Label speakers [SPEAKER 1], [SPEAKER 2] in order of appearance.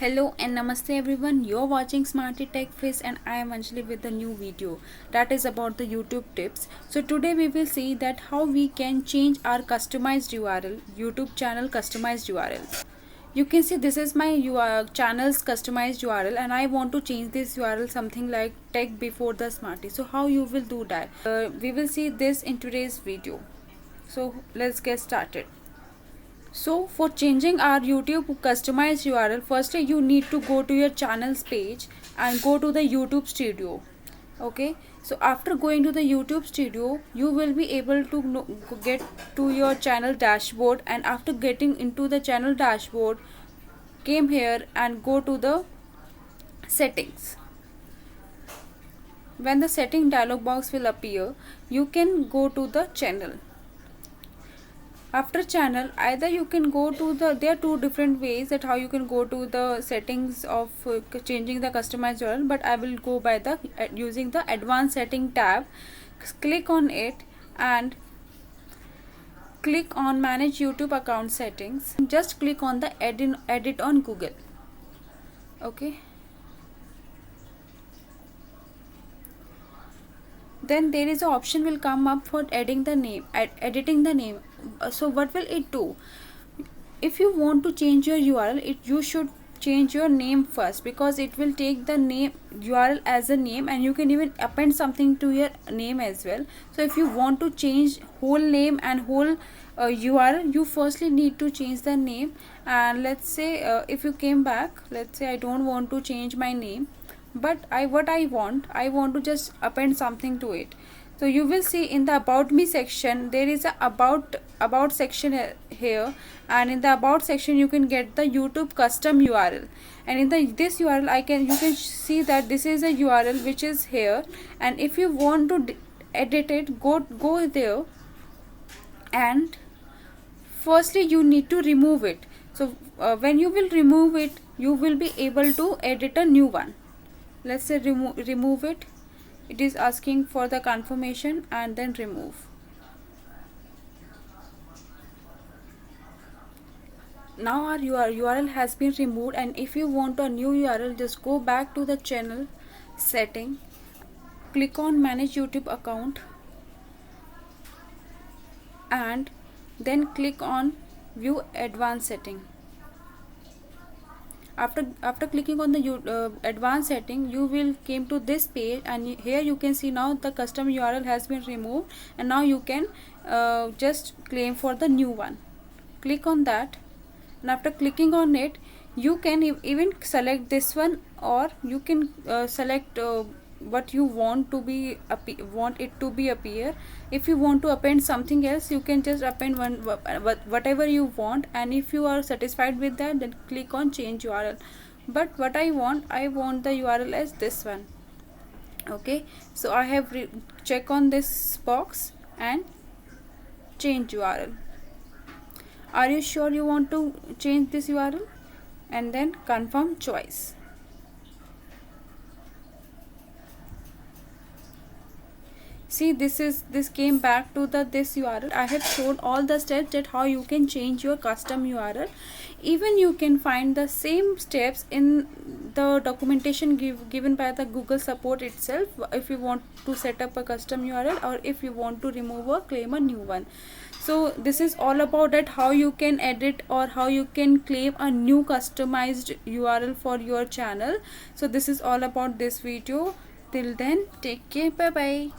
[SPEAKER 1] Hello and namaste everyone. You're watching Smarty Tech Face and I am Anjali with a new video that is about the YouTube tips. So today we will see that how we can change our customized URL, YouTube channel customized URL. You can see this is my channel's customized URL and I want to change this URL something like tech before the Smarty. So how you will do that? We will see this in today's video. So let's get started. So for changing our YouTube customized URL, firstly you need to go to your channel's page and go to the YouTube studio. Okay, so after going to the YouTube studio, you will be able to get to your channel dashboard, and after getting into the channel dashboard, came here and go to the settings. When the setting dialog box will appear, you can go to the channel. After channel, either you can go to there are two different ways that how you can go to the settings of changing the customized URL, but I will go by the using the advanced setting tab. Click on it and click on manage YouTube account settings. Just click on the edit on Google. Okay, then there is an option will come up for editing the name. So what will it do? If you want to change your URL, you should change your name first, because it will take the name URL as a name, and you can even append something to your name as well. So if you want to change whole name and whole URL, you firstly need to change the name. And let's say if you came back, let's say I don't want to change my name, but I want to just append something to it. So you will see in the about me section there is a about section here, and in the about section you can get the YouTube custom URL, and in this URL you can see that this is a URL which is here, and if you want to edit it, go there, and firstly you need to remove it. So when you will remove it, you will be able to edit a new one. Let's say remove it. It is asking for the confirmation, and then remove. Now our URL has been removed, and if you want a new URL, just go back to the channel setting, click on manage YouTube account, and then click on view advanced setting. After clicking on the advanced setting, you will came to this page, and here you can see now the custom URL has been removed, and now you can just claim for the new one. Click on that, and after clicking on it, you can even select this one, or you can select what you want it to be appear. If you want to append something else, you can just append whatever you want, and if you are satisfied with that, then click on change URL. But what I want the URL as this one. Okay, so I have check on this box and change URL. Are you sure you want to change this URL? And then confirm choice. See, this came back to this URL. I have shown all the steps that how you can change your custom URL. Even you can find the same steps in the documentation given by the Google support itself, if you want to set up a custom URL, or if you want to remove or claim a new one. So this is all about that how you can edit or how you can claim a new customized URL for your channel. So this is all about this video. Till then, take care. Bye bye.